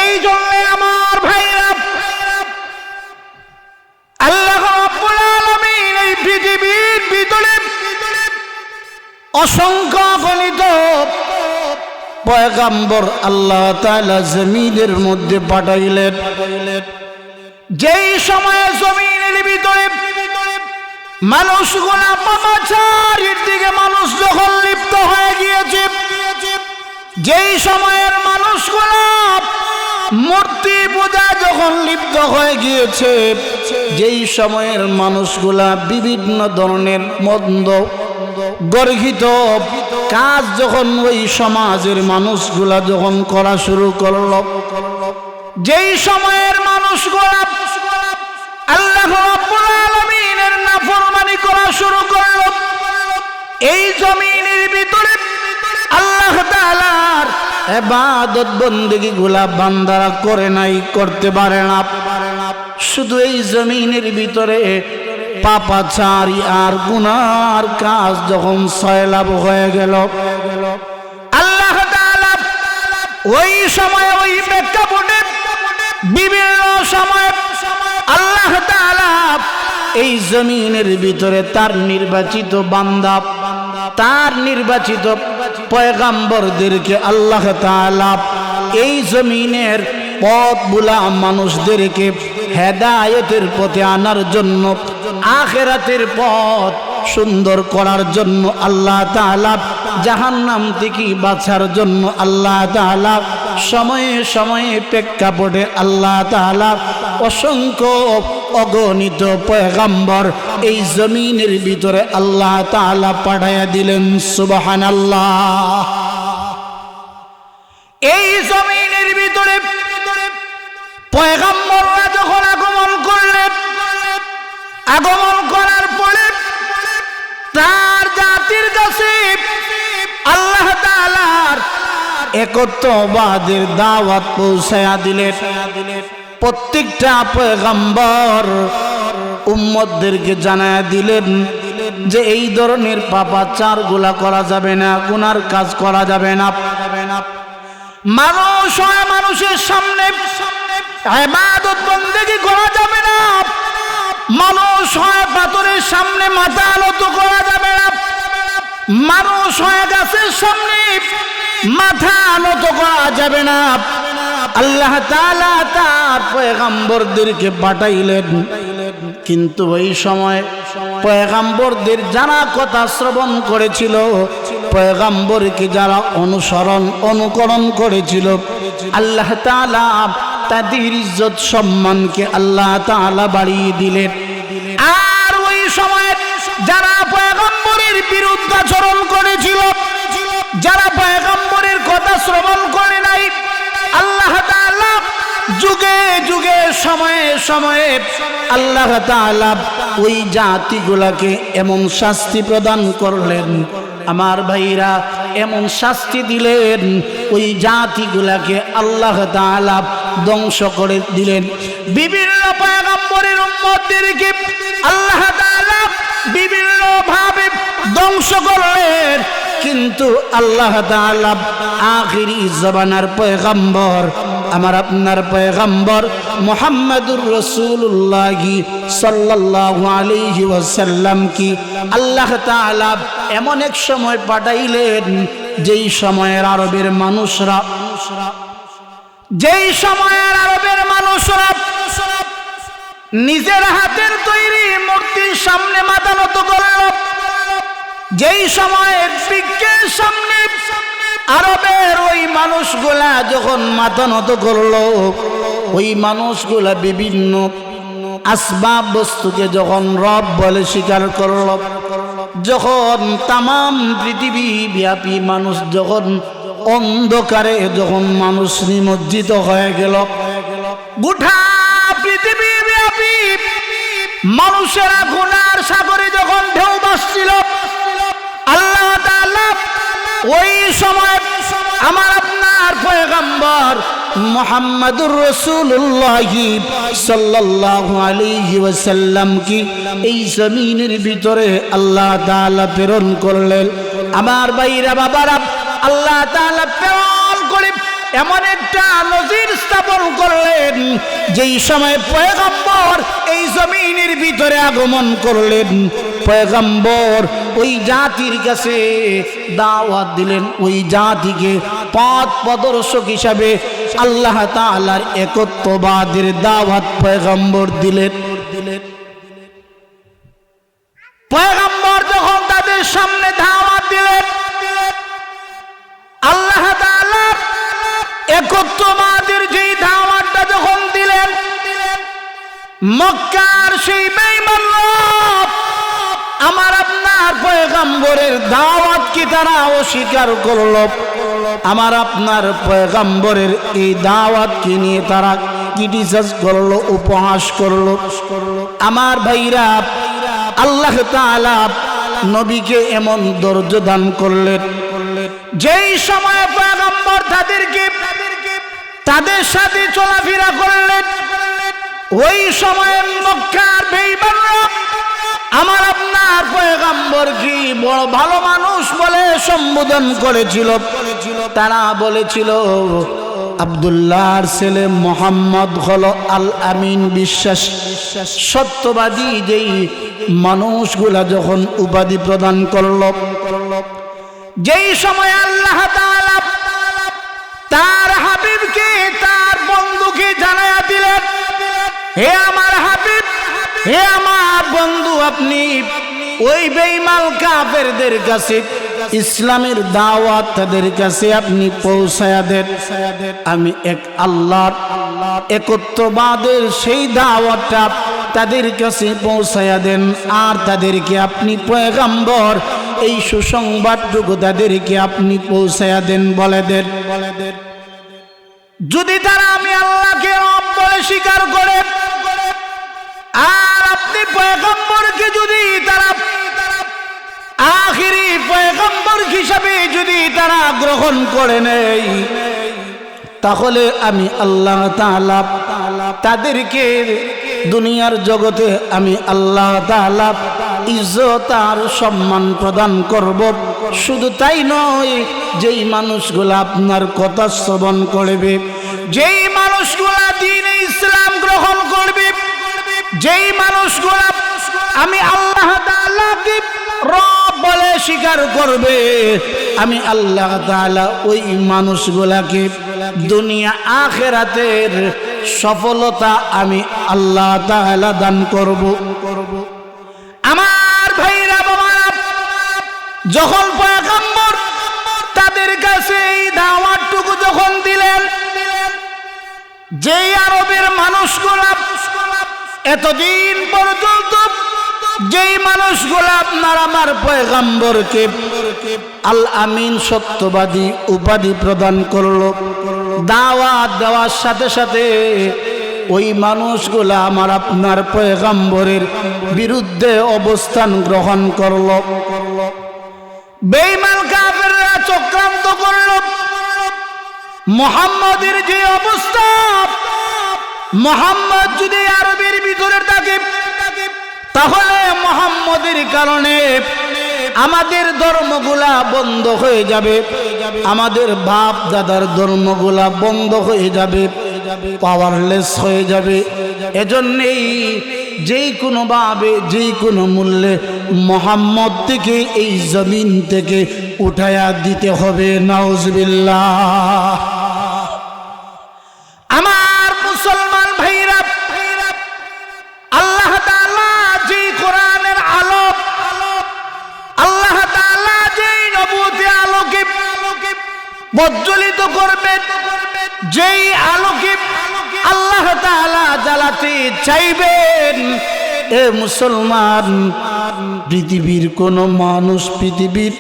এই জন্য আমার ভাইরা, আল্লাহ রাব্বুল আলামিন এই পৃথিবীর ভিতরে অসংখ্য গণিত পয়গম্বর আল্লাহ তাআলা জমিনের মধ্যে পাঠাইলেন। যেই সময়ে জমিনের ভিতরে মানুষগুলা পাপাচারের দিকে মানুষ যখন লিপ্ত হয়ে গিয়েছে, যেই সময়ের মানুষগুলা মূর্তি পূজা যখন লিপ্ত হয়ে গিয়েছে, যেই সময়ের মানুষগুলা বিভিন্ন ধরনের মন্দ গর্হিত কাজ যখন ওই সমাজের মানুষগুলা যখন করা শুরু করলো, যেই সময়ের মানুষগুলা আল্লাহ রাব্বুল আলামিনের নাফরমানি করা শুরু করলো, এই জমিনের ভিতরে আল্লাহ তাআলার ইবাদত বন্দেগী গুলা বান্দারা করে নাই, করতে পারে না। শুধু এই জমিনের ভিতরে পাপাচারী আর গুনার কাজ যখন সয়লাভ হয়ে গেল, আল্লাহ তাআলা ওই সময় ওই প্রেক্ষাপটে বিভিন্ন সময় আল্লাহ তাআলা এই জমিনের ভিতরে তার নির্বাচিত বান্দা, তার নির্বাচিত পয়গম্বরদেরকে আল্লাহ তাআলা এই জমিনের পথগুলা মানুষদেরকে হেদায়েতের পথে আনার জন্য, আখিরাতের পথ সুন্দর করার জন্য আল্লাহ তাআলা, জাহান্নাম থেকে বাঁচার জন্য আল্লাহ তাআলা সময়ে সময়ে প্রেক্ষাপটে আল্লাহ তাআলা অসংখ্য অগণিত পয়গম্বর এই জমিনের ভিতরে আল্লাহ তাআলা পাঠাইয়া দিলেন। সুবহানাল্লাহ। এই জমিনের ভিতরে পয়গম্বররা যখন আগমন করলেন, আগমন করার পরে তার জাতির কাছে আল্লাহ তাআলার একত্ববাদের দাওয়াত পৌঁছায়া দিলেন। প্রত্যেকটা পয়গম্বর উম্মতদেরকে জানায়া দিলেন যে এই ধরনের পাপাচার গুলা করা যাবে না, গুনার কাজ করা যাবে না। মানুষ হয় মানুষের সামনে ইবাদত বন্দেগী করা যাবে না, মানুষ হয় পাথরের সামনে মাথা নত করা যাবে না, মানুষ হয় গাছের সামনে মাথা নত করা যাবে না। আল্লাহ তাআলা তার পয়গম্বরদেরকে পাঠাইলেন, কিন্তু ওই সময় পয়গম্বরদের যারা কথা শ্রবণ করেছিল, পয়গম্বরকে যারা অনুকরণ করেছিল, আল্লাহ তাআলা তাদের ইজ্জত সম্মানকে আল্লাহ তাআলা বাড়িয়ে দিলেন। আর ওই সময় যারা পয়গম্বরের বিরুদ্ধাচরণ করেছিল, যারা পয়গম্বরের কথা শ্রবণ করে নাই, আল্লাহ তাআলা যুগে যুগে সময়ে সময়ে আল্লাহ তাআলা ওই জাতিগুলাকে এমন শাস্তি প্রদান করলেন, আমার ভাইরা এমন শাস্তি দিলেন, ওই জাতিগুলাকে আল্লাহ তাআলা ধ্বংস করে দিলেন। বিভিন্ন পয়গম্বরের উম্মতদেরকে আল্লাহ তাআলা বিভিন্ন ভাবে ধ্বংস করলেন, কিন্তু আল্লাহ তাআলা আখিরি জামানার পয়গম্বর, আমার আপনার পয়গম্বর মুহাম্মদুর রাসূলুল্লাহ সাল্লাল্লাহু আলাইহি ওয়াসাল্লাম কি আল্লাহ তাআলা এমন এক সময় পাঠাইলেন, যেই সময়ের আরবের মানুষরা, যেই সময়ের আরবের মানুষরা নিজের হাতের তৈরি মূর্তির সামনে মাথা নত করল, যেই সময়ের বিজ্ঞের সামনে আরবের ওই মানুষগুলা যখন মাথা নত করলো, ওই মানুষগুলা বিভিন্ন আসবাব বস্তুকে যখন রব বলে স্বীকার করল, যখন তামাম পৃথিবী ব্যাপী মানুষ যখন অন্ধকারে যখন মানুষ নিমজ্জিত হয়ে গেল, গোটা পৃথিবী ব্যাপী মানুষেরা গুনার সাগরে যখন ঢেউ ভাসছিল, আল্লাহ তাআলা ওই সময় আমার আপনার পয়গম্বর মুহাম্মদুর রাসূলুল্লাহ সাল্লাল্লাহু আলাইহি ওয়াসাল্লাম কি এই জমিনের ভিতরে আল্লাহ তাআলা প্রেরণ করলেন। আমার ভাইরা বাবারা, আল্লাহ তাআলা প্রেরণ করে এমন একটা নজির স্থাপন খেয়াল করলেন যেই সময় পয়গম্বর এই জমিনের ভিতরে আগমন করলেন, পয়গম্বর ওই জাতির কাছে দাওয়াত দিলেন, ওই জাতিকে পথ প্রদর্শক হিসাবে আল্লাহ তাআলার একত্ববাদের দাওয়াত পয়গম্বর দিলেন। পয়গম্বর যখন তাদের সামনে দাওয়াত দিলেন, আল্লাহ তাআলা একত্ববাদের যেই দাওয়াতটা যখন দিলেন, মক্কার সেই বেঈমান লোক আমার আপনার পয়গম্বরের দাওয়াত কি তারা অস্বীকার করলো? আমার আপনার পয়গম্বরের এই দাওয়াত কি নিয়ে তারা ক্রিটিসাইজ করলো, উপহাস করলো। আমার ভাইরা, আল্লাহ তাআলা নবীকে এমন ধৈর্য দান করলেন, যেই সময় পয়গম্বর তাদের সাথে চলাফেরা করলেন, ওই সময় মক্কার বেঈমানরা আমার আপনার পয়গম্বর কি বড় ভালো মানুষ বলে সম্বোধন করেছিল। তারা বলেছিল আব্দুল্লাহর ছেলে মোহাম্মদ হলো আল আমিন, বিশ্বাস সত্যবাদী। যেই মানুষগুলা যখন উপাধি প্রদান করল, যেই সময় আল্লাহ তাআলা তার হাবিবকে, তার বন্ধুকে জানায়া দিলেন, হে আমার হাবিব, হে আমার বন্ধু, আপনি ওই বেঈমান কাফেরদের কাছে ইসলামের দাওয়াত তাদের কাছে আপনি পৌঁছায়া দেন। আমি এক আল্লাহর একত্ববাদের সেই দাওয়াতটা তাদের কাছে পৌঁছায়া দেন, আর তাদেরকে আপনি পয়গম্বর এই সুসংবাদটুকু তাদেরকে আপনি পৌঁছায়া দেন, বলে দেন। যদি তারা আমি আল্লাহকে রব বলে স্বীকার করে, আর আপনি পয়গম্বরকে যদি তারা আখিরি পয়গম্বর হিসাবে যদি তারা গ্রহণ করে নেয়, তাহলে আমি আল্লাহ তাআলা তাদেরকে দুনিয়ার জগতে আমি আল্লাহ তাআলা ইজ্জত আর সম্মান প্রদান করব। শুধু তাই নয়, যেই মানুষগুলা আপনার কথা শ্রবণ করবে, যেই মানুষগুলা দ্বীনে ইসলাম গ্রহণ করবে, যেই মানুষগুলা আমি আল্লাহ তাআলাকে রব বলে স্বীকার করবে, আমি আল্লাহ তাআলা ওই মানুষগুলাকে দুনিয়া আখিরাতের সফলতা আমি আল্লাহ তাআলা দান করব। আমার ভাইরা বাবারা, যখন পয়গম্বর তাদের কাছে এই দাওয়াতটুকু যখন দিলেন, যেই আরবের মানুষগুলা এতদিন পর্যন্ত যেই মানুষগুলা আপনার আমার পয়গম্বরকে আল আমিন সত্যবাদী উপাধি প্রদান করলো, দাওয়াত দেওয়ার সাথে সাথে ওই মানুষগুলা আমার আপনার পয়গম্বরের বিরুদ্ধে অবস্থান গ্রহণ করলো। বেঈমান কাফেররা চক্রান্ত করলো। মুহাম্মদের যে অবস্থা, মুহাম্মদ যদি আরবের ভিতরে থাকে, তাহলে মুহাম্মদের কারণে আমাদের ধর্মগুলা বন্ধ হয়ে যাবে, আমাদের বাপ দাদার ধর্মগুলা বন্ধ হয়ে যাবে, পাওয়ারলেস হয়ে যাবে। এজন্যই যেই কোনো ভাবে যেই কোনো মূল্যে মুহাম্মদ থেকে এই জমিন থেকে উঠায়া দিতে হবে। নাউজুবিল্লাহ। আমার মুসলমান ভাইরা, আল্লাহ তাআলা যেই কোরআনের আলো, আল্লাহ তাআলা যেই নবুয়তের আলোকে প্রজ্বলিত করবেন, যেই আলোকে আল্লাহ তাআলা জ্বালাতে চাইবেন, এ মুসলমান, পৃথিবীর কোন মানুষ, পৃথিবীর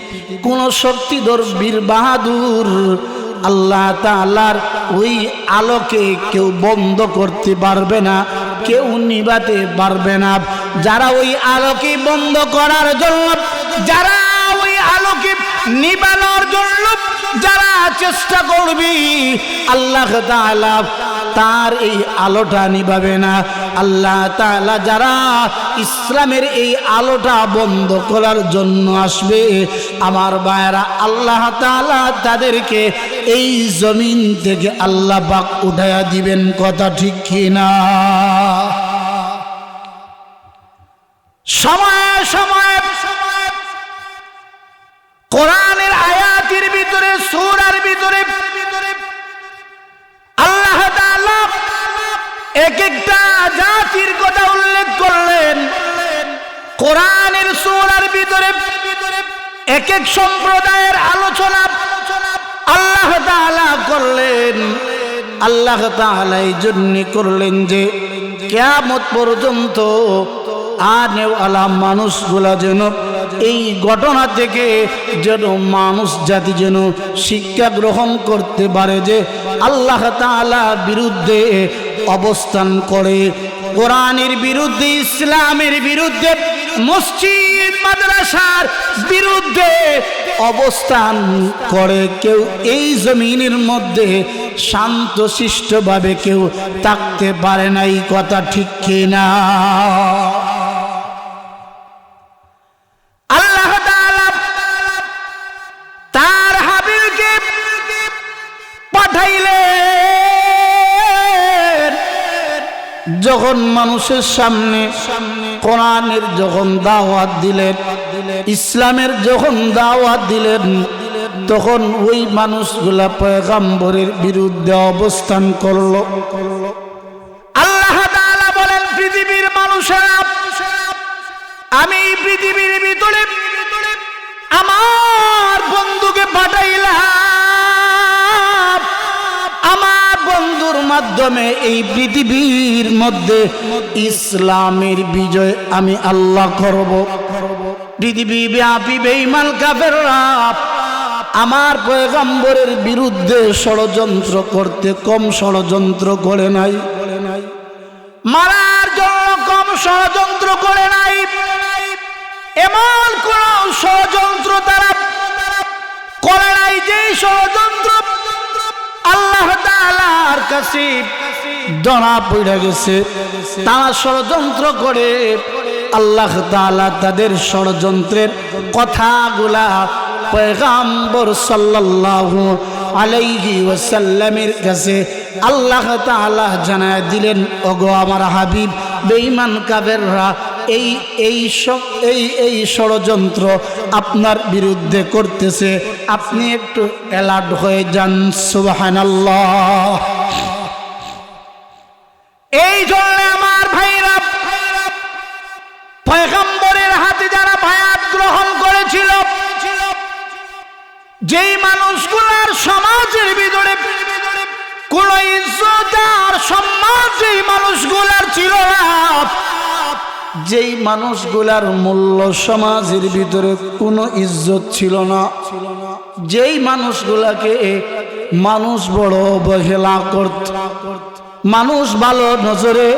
কোন শক্তিধর বীর বাহাদুর আল্লাহ তাআলার ওই আলোকে কেউ বন্ধ করতে পারবে না, কেউ নিভাতে পারবে না। যারা ওই আলোকে বন্ধ করার জন্য, যারা ওই আলোকে নিভানোর জন্য যারা চেষ্টা করবি, আল্লাহ তাআলা তার এই আলোটা নিভাবে না। আল্লাহ তাআলা যারা ইসলামের এই আলোটা বন্ধ করার জন্য আসবে আমার ভাইরা, আল্লাহ তাআলা তাদেরকে এই জমিন থেকে আল্লাহ পাক উঠায়া দিবেন। কথা ঠিক কি না? সময় সময় কোরআনের আয়াতের ভিতরে, সূরার ভিতরে আল্লাহ তাআলা এক একটা জাতির কথা উল্লেখ করলেন। কোরআনের সূরার ভিতরে এক এক সম্প্রদায়ের আলোচনা আল্লাহ তাআলা করলেন। আল্লাহ তাআলা এই জন্য করলেন যে কিয়ামত পর্যন্ত আনেওয়ালা মানুষগুলা যেন এই ঘটনা থেকে যেন মানুষ জাতি যেন শিক্ষা গ্রহণ করতে পারে যে আল্লাহ তাআলা বিরুদ্ধে অবস্থান করে, কোরআনের বিরুদ্ধে, ইসলামের বিরুদ্ধে, মসজিদ মাদ্রাসার বিরুদ্ধে অবস্থান করে কেউ এই জমিনের মধ্যে শান্তশিষ্টভাবে কেউ থাকতে পারে না। এই কথা ঠিক কিনা? আল্লাহ তাআলা তার হাবিবকে পাঠাইলেন যখন মানুষের সামনে কোরআনের যখন দাওয়াত দিলেন, ইসলামের যখন দাওয়াত দিলেন, তখন ওই মানুষগুলা পয়গম্বরের বিরুদ্ধে অবস্থান করলো। আল্লাহ তাআলা বলেন, পৃথিবীর মানুষেরা, আমি পৃথিবীর ভিতরে আমার বন্ধুকে পাঠাইলাম, আমার বন্ধুর মাধ্যমে এই পৃথিবীর মধ্যে ইসলামের বিজয় আমি আল্লাহ করব। পৃথিবী ব্যাপী বেঈমান কাফেররা আমার পয়গম্বরের বিরুদ্ধে ষড়যন্ত্র করতে কম ষড়যন্ত্র করে নাই, মারার জন্য কম ষড়যন্ত্র করে নাই। এমন কোন ষড়যন্ত্র তারা করে নাই যে ষড়যন্ত্র আল্লাহ তাআলার কাছে ধরা পড়ে গেছে। তারা ষড়যন্ত্র করে, আল্লাহ তাআলা তাদের ষড়যন্ত্রের কথাগুলা পয়গম্বর সাল্লাল্লাহু আলাইহি ওয়াসাল্লামের কাছে আল্লাহ তাআলা জানায় দিলেন, ওগো আমার হাবিব, বেঈমান কাফেররা এই ষড়যন্ত্র আপনার বিরুদ্ধে করতেছে, আপনি একটু অ্যালার্ট হয়ে যান। সুবহানাল্লাহ। এই জন্য আমার ভাইরা, পয়গম্বরের হাতে যারা বায়াত গ্রহণ করেছিল, যেই মানুষগুলার সমাজের ভিতরে কোন ইজ্জত আর সম্মান যেই মানুষগুলার ছিল না, যেই মানুষগুলার মূল্য সমাজের ভিতরে কোনো ইজ্জত ছিল না, যেই মানুষগুলাকে মানুষ বড় অবহেলা করত, মানুষ ভালো নজরে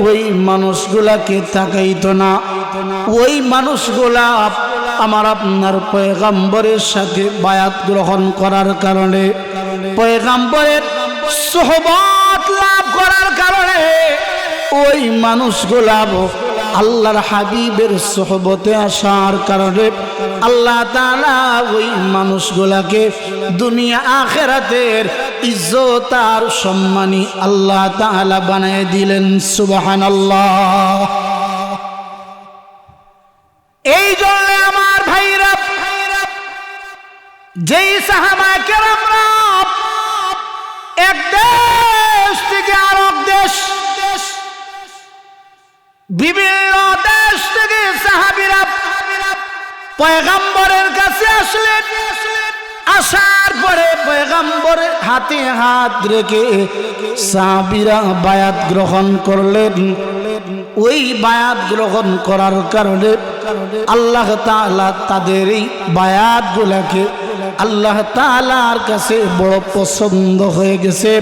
ওই মানুষগুলাকে তাকাইতো না, ওই মানুষগুলা আমার আপনার পয়গম্বরের সাথে বায়াত গ্রহণ করার কারণে, পয়গম্বরের সোহবত লাভ করার কারণে ওই মানুষগুলা আল্লাহর হাবিবের সোহবতে আসার কারণে আল্লাহ তাআলা ওই মানুষগুলাকে দুনিয়া আখিরাতের ইজ্জত আর সম্মানী আল্লাহ তাআলা বানায় দিলেন। সুবহানাল্লাহ। এই জন্য আমার ভাইরা, যেই সাহাবায়ে কেরামরা এক দেশ থেকে আরেক দেশ, বিভিন্ন দেশ থেকে সাহাবীরা পয়গম্বরের কাছে আসলেন। আসার পরে পয়গম্বরের হাতে হাত রেখে সাহাবীরা বায়াত গ্রহণ করলেন। ওই বায়াত গ্রহণ করার কারণে আল্লাহ তাআলা তাদের এই বায়াতগুলোকে আল্লাহ তাআলার কাছে বড় পছন্দ হয়ে গেছে।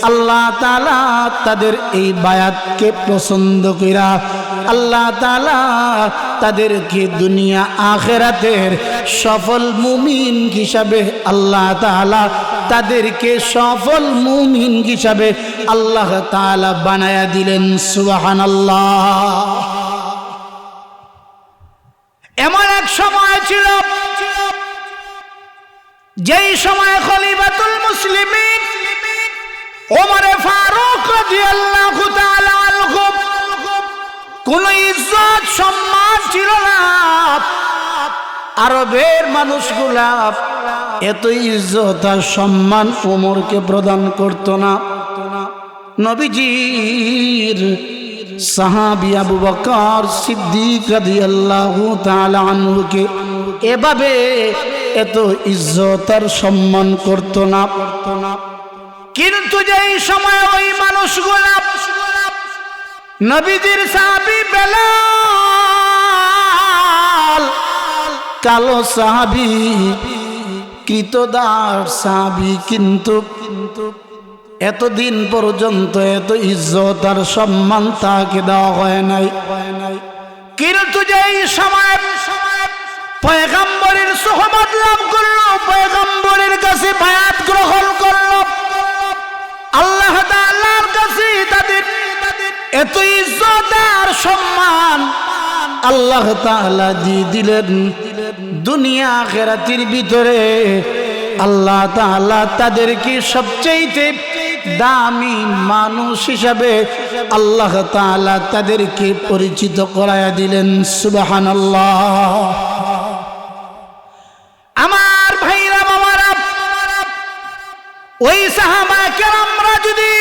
আল্লাহ তাআলা তাদের এই বায়াতকে পছন্দ কইরা আল্লাহ তাআলা তাদেরকে দুনিয়া আখিরাতের সফল মুমিন হিসাবে আল্লাহ তাআলা তাদেরকে সফল মুমিন হিসাবে আল্লাহ তাআলা বানায়া দিলেন। সুবহানাল্লাহ। এমন এক সময় ছিল যেই সময় খলিফাতুল মুসলিমিন ওমর ফারুক রাদিয়াল্লাহু তাআলা আনহু কোন ইজ্জত সম্মান ছিল না। আরবের মানুষগুলা এত ইজ্জত আর সম্মান ওমরকে প্রদান করত না। নবীজির সাহাবী আবু বকর সিদ্দিক রাদিয়াল্লাহু তাআলা আনহুকে এভাবে এত ইজ্জত আর সম্মান করত না। কিন্তু যেই সময় ওই মানুষগুলা নবীজির সাহাবী বেলাল, কালো সাহাবী, কৃতদাস সাহাবী, কিন্তু এতদিন পর্যন্ত এত ইজ্জত আর সম্মান তাকে দেওয়া হয় নাই। কিন্তু যেই সময় পয়গম্বরের সুহবত লাভ করলো, পয়গম্বরের কাছে বায়াত গ্রহণ করলো, আল্লাহ তাআলার কাছে তাদের এত ইজ্জত আর সম্মান আল্লাহ তাআলা দিয়ে দিলেন। দুনিয়া আখিরাতের ভিতরে আল্লাহ তাআলা তাদেরকে সবচেয়ে দামি মানুষ হিসাবে আল্লাহ তাআলা তাদেরকে পরিচিত করায়া দিলেন। সুবহানাল্লাহ। আমার ভাইরা বাবারা, ওই সাহাবা কেরামরা যদি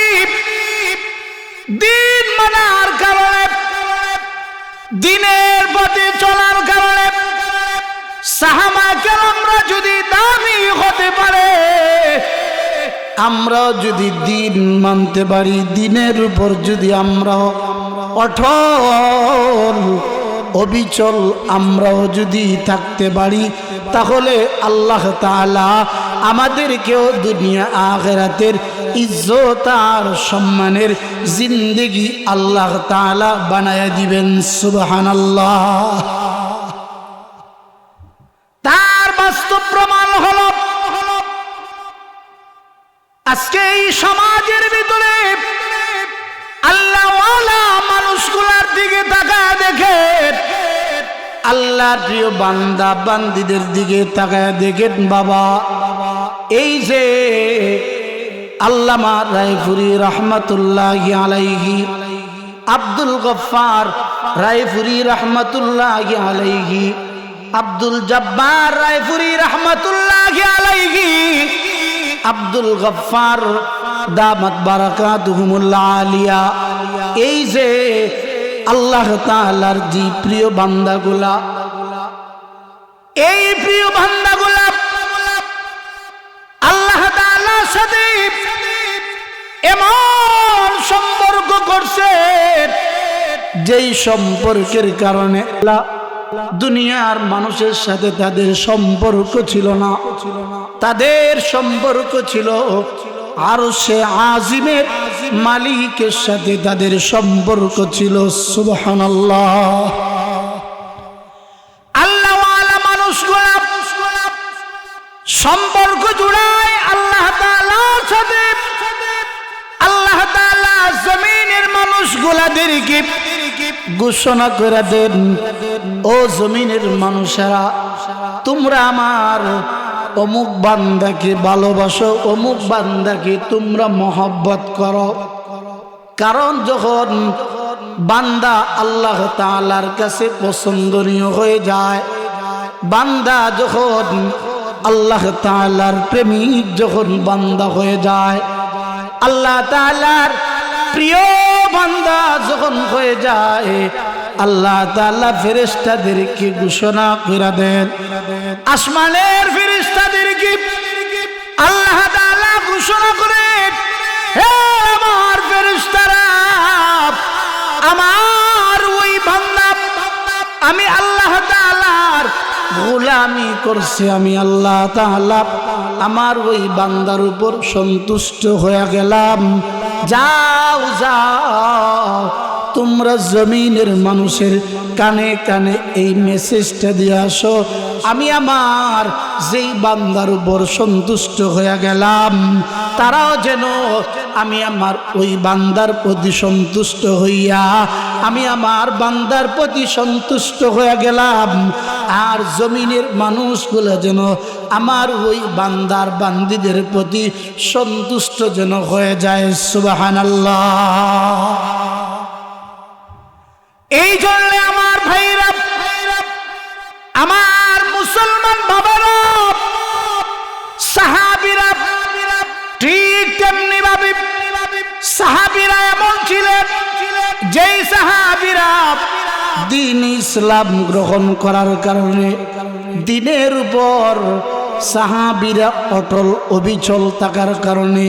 দিন মানার কারণে, দিনের পথে চলার কারণে সাহাবা কেরামরা যদি দামি হতে পারে, আমরা যদি দিন মানতে পারি, দিনের উপর যদি আমরা অটল অবিচল আমরাও যদি থাকতে পারি, তাহলে আল্লাহ তাআলা আমাদেরকেও দুনিয়া আখিরাতের ইজ্জত আর সম্মানের জিন্দেগি আল্লাহ তাআলা বানায়া দিবেন। সুবহানাল্লাহ। তার বাস্তব প্রমাণ হলো আজকে এই সমাজের ভিতরে আল্লাহওয়ালা মানুষগুলার দিকে তাকায় দেখে, আল্লাহর প্রিয় বান্দা বান্দীদের দিকে তাকায় দেখেন বাবা, এই যে আল্লামা রায়পুরী রহমাতুল্লাহি আলাইহি, আব্দুল গফফার রায়পুরী রহমাতুল্লাহি আলাইহি, আব্দুল জব্বার রায়পুরী রহমাতুল্লাহি আলাইহি, আব্দুল গফফার দামাত বারাকাতুহুমুল আলিয়া, এই যে আল্লাহ তাআলার জি প্রিয় বান্দাগুলা, এই প্রিয় বান্দাগুলা আল্লাহ তাআলার সাথে এমন সম্পর্ক করছে যেই সম্পর্কের কারণে দুনিয়ার মানুষের সাথে তাদের সম্পর্ক ছিল না, তাদের সম্পর্ক ছিল আরশে আজিমের মালিকের সাথে তাদের সম্পর্ক ছিল। সুবহানাল্লাহ। আল্লাহওয়ালা মানুষগুলা সম্পর্ক জুড়ায় আল্লাহ তাআলার সাথে। আল্লাহ তাআলা জমিনের মানুষগুলাদেরকে ঘোষণা করে দেন, ও জমিনের মানুষেরা, তোমরা আমার অমুক বান্দাকে ভালোবাসো, অমুক বান্দাকে তোমরা মহব্বত করো। কারণ যখন বান্দা আল্লাহ তাআলার কাছে পছন্দনীয় হয়ে যায়, বান্দা যখন আল্লাহ তাআলার প্রেমিক যখন বান্দা হয়ে যায়, আল্লাহ তাআলার প্রিয় বান্দা যখন হয়ে যায়, আল্লাহ তাআলা ফেরেশতাদেরকে ঘোষণা করে দেন, আসমানের ফেরেশতাদেরকে আল্লাহ তাআলা ঘোষণা করে, হে আমার ফেরেশতারা, আমার ওই বান্দা আমি আল্লাহ তাআলার গোলামি করছে, আমি আল্লাহ তাআলা আমার ওই বান্দার উপর সন্তুষ্ট হয়ে গেলাম। যাও যাও তোমরা জমিনের মানুষের কানে কানে এই মেসেজটা দিয়ে আসো, আমি আমার যেই বান্দার উপর সন্তুষ্ট হয়ে গেলাম, তারাও যেন আমি আমার ওই বান্দার প্রতি সন্তুষ্ট হইয়া আমি আমার বান্দার প্রতি সন্তুষ্ট হয়ে গেলাম, আর জমিনের মানুষগুলো যেন আমার ওই বান্দার বান্দিদের প্রতি সন্তুষ্ট যেন হয়ে যায়। সুবহানাল্লাহ। এই জন্য আমার ভাইরা, আমার মুসলমান বাবারা, সাহাবীরা ঠিক তেমনি ভাবে সাহাবীরা এমন ছিলেন, যেই সাহাবীরা দ্বীন ইসলাম গ্রহণ করার কারণে দ্বীনের উপর সাহাবীরা অটল অবিচল থাকার কারণে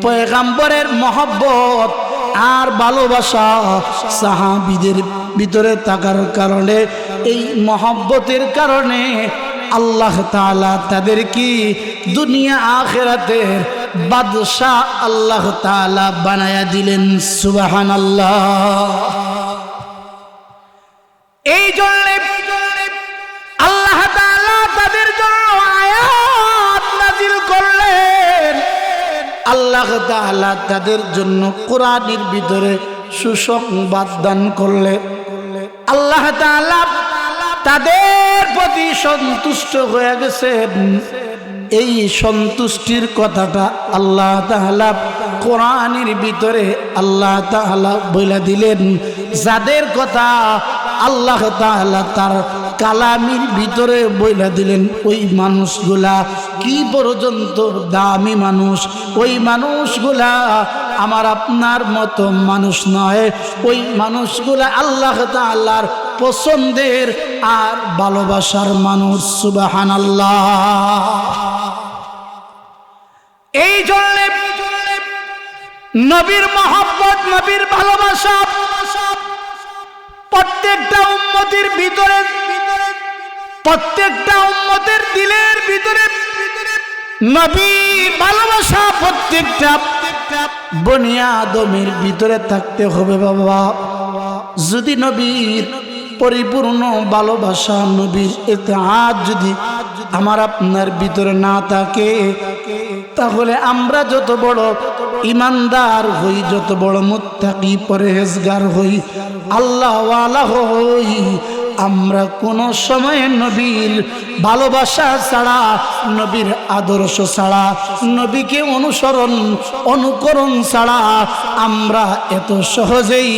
পয়গম্বরের মহব্বত আর ভালোবাসা সাহাবীদের ভিতরে থাকার কারণে, এই মহব্বতের কারণে আল্লাহ তাআলা তাদেরকে দুনিয়া আখিরাতের বাদশাহ আল্লাহ তাআলা বানায়া দিলেন। সুবহানাল্লাহ। এই জন্য আল্লাহ তাআলা তাদের জন্য আয়াত নাযিল করলেন, আল্লাহ তাআলা তাদের জন্য কোরআনের ভিতরে সুসংবাদ দান করলেন। আল্লাহ তাআলা তাদের প্রতি সন্তুষ্ট হয়ে গেছেন। এই সন্তুষ্টির কথাটা আল্লাহ তাআলা কোরআনের ভিতরে আল্লাহ তাআলা বলে দিলেন, যাদের কথা আল্লাহ তাআলা তার কালামের ভিতরে বলে দিলেন, ওই মানুষগুলা কি পর্যন্ত দামি মানুষ, ওই মানুষগুলা আমার আপনার মতো মানুষ নয়, ওই মানুষগুলা আল্লাহ তাআলার পছন্দের আর ভালোবাসার মানুষ। সুবহানাল্লাহ। এই জন্য নবীর মহব্বত, নবীর ভালোবাসা প্রত্যেকটা উম্মতের ভিতরে, প্রত্যেকটা উম্মতের দিলের ভিতরে নবী ভালোবাসা প্রত্যেকটা বনি আদমের ভিতরে থাকতে হবে। বাবা, যদি নবীর পরিপূর্ণ ভালোবাসা, নবীর ইতাআত যদি আমার আপনার ভিতরে না থাকে, তাহলে আমরা যত বড় ইমানদার হই, যত বড় মুত্তাকি পরহেজগার হই, আল্লাহওয়ালা হই, আমরা কোনো সময় নবীর ভালোবাসা ছাড়া, নবীর আদর্শ ছাড়া, নবীকে অনুকরণ ছাড়া আমরা এত সহজেই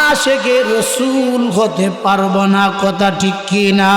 আশিকে রাসূল হতে পারবো না। কথা ঠিক কিনা?